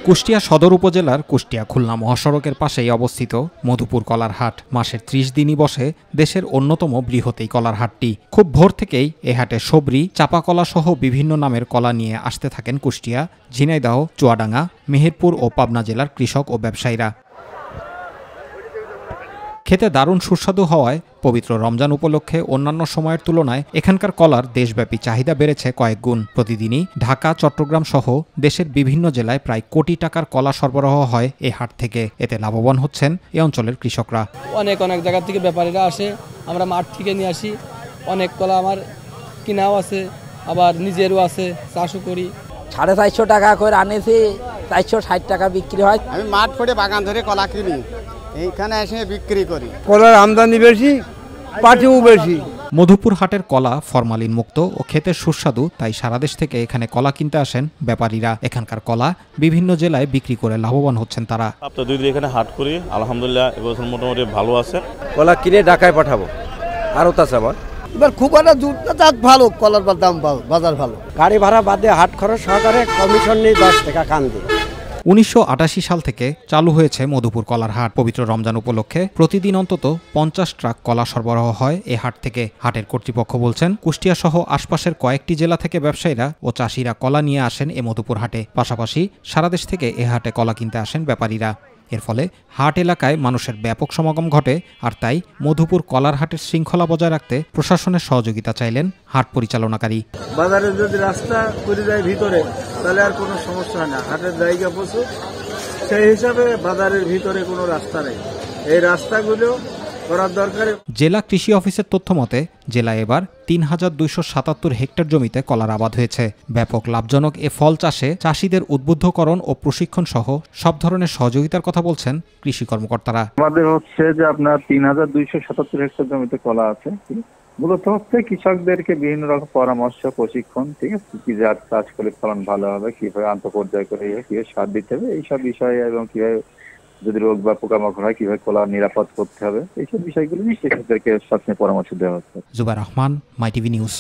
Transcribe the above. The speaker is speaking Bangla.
কুষ্টিয়া সদর উপজেলার কুষ্টিয়া খুলনা মহাসড়কের পাশেই অবস্থিত মধুপুর কলার হাট। মাসের ৩০ দিনই বসে দেশের অন্যতম বৃহৎ এই কলার হাটটি। খুব ভোর থেকেই এ হাটে সবরি, চাপা কলা সহ বিভিন্ন নামের কলা নিয়ে আসতে থাকেন কুষ্টিয়া, ঝিনাইদহ, চুয়াডাঙ্গা, মেহেরপুর ও পাবনা জেলার কৃষক ও ব্যবসায়ীরা। খেতে দারুণ সুস্বাদু হওয়ায় পবিত্র রমজান উপলক্ষে অন্যান্য সময়ের তুলনায় এখানকার কলার দেশব্যাপী চাহিদা বেড়েছে কয়েক গুণ। প্রতিদিনই ঢাকা, চট্টগ্রাম সহ দেশের বিভিন্ন জেলায় প্রায় কোটি টাকার কলা সরবরাহ হয় এই হাট থেকে। এতে লাভবান হচ্ছেন এ অঞ্চলের কৃষকরা। অনেক জায়গা থেকে ব্যাপারীরা আসে, আমরা মাঠ থেকে নিয়ে আসি। অনেক কলা আমার কিনাও আছে, আবার নিজেরও আছে, চাষও করি। 450 টাকা করে আনেছি, 460 টাকা বিক্রি হয়। আমি মাঠ করে বাগান ধরে কলা কিনি, এইখানে এসে বিক্রি করি। কলার আমদানি বেশি, পাটিও বেশি। মধুপুর হাটের কলা ফরমালিন মুক্ত ও খেতে সুস্বাদু, তাই সারা দেশ থেকে এখানে কলা কিনতে আসেন ব্যাপারীরা। এখানকার কলা বিভিন্ন জেলায় বিক্রি করে লাভবান হচ্ছেন তারা। আপনার 2 দিন এখানে হাট করি, আলহামদুলিল্লাহ এবছর মোটামুটি ভালো আছে। কলা কিনে ঢাকায় পাঠাবো, আরও তা চাবার। এবার খুব একটা দুধ ভালো, কলার দাম ভালো, বাজার ভালো। গাড়ি ভাড়া বাদে হাট খরচ সহকারে কমিশন নেই 10 টাকা কান্দি। 1988 সাল থেকে চালু হয়েছে মধুপুর কলার হাট। পবিত্র রমজান উপলক্ষে প্রতিদিন অন্তত 50 ট্রাক কলা সরবরাহ হয় এ হাট থেকে। হাটের কর্তৃপক্ষ বলছেন, কুষ্টিয়া সহ আশপাশের কয়েকটি জেলা থেকে ব্যবসায়ীরা ও চাষিরা কলা নিয়ে আসেন এ মধুপুর হাটে। পাশাপাশি সারা দেশ থেকে এ হাটে কলা কিনতে আসেন ব্যাপারীরা। এর ফলে হাট এলাকায় মানুষের ব্যাপক সমাগম ঘটে। আর তাই মধুপুর কলার হাটের শৃঙ্খলা বজায় রাখতে প্রশাসনের সহযোগিতা চাইলেন হাট পরিচালনাকারী। বাজারে যদি রাস্তা করে যায় ভিতরে, তাহলে আর কোনো সমস্যা হয় না। হাটের জায়গা প্রচুর, সেই হিসাবে বাজারের ভিতরে কোনো রাস্তা নেই। এই রাস্তাগুলো করার দরকার। জেলা কৃষি অফিসের তথ্য মতে জেলায় এবার ৩,২৭৭ হেক্টর জমিতে কলার আবাদ হয়েছে। ব্যাপক লাভজনক এ ফল চাষে চাষিদের উদ্বুদ্ধকরণ ও প্রশিক্ষণ সহ সব ধরনের সহযোগিতার কথা বলছেন কৃষি কর্মকর্তারা। আমাদের হচ্ছে যে আপনার ৩,২৭৭ হেক্টর জমিতে কলা আছে। মূলত হচ্ছে কৃষকদেরকে বিভিন্ন রকম পরামর্শ, প্রশিক্ষণ, ঠিক আছে, কি জাত চাষ করলে ফলন ভালো হবে, কিভাবে আন্তঃপর্যায় করে কিভাবে সার দিতে হবে, এইসব বিষয়ে, এবং কিভাবে যদি রোগ বা পোকামাকড় হয় কিভাবে কলা নিরাপদ করতে হবে, এইসব বিষয়গুলো নিয়ে কৃষকদেরকে সবসময় পরামর্শ দেওয়া হচ্ছে। জুবাইর রহমান, মাই টিভি নিউজ।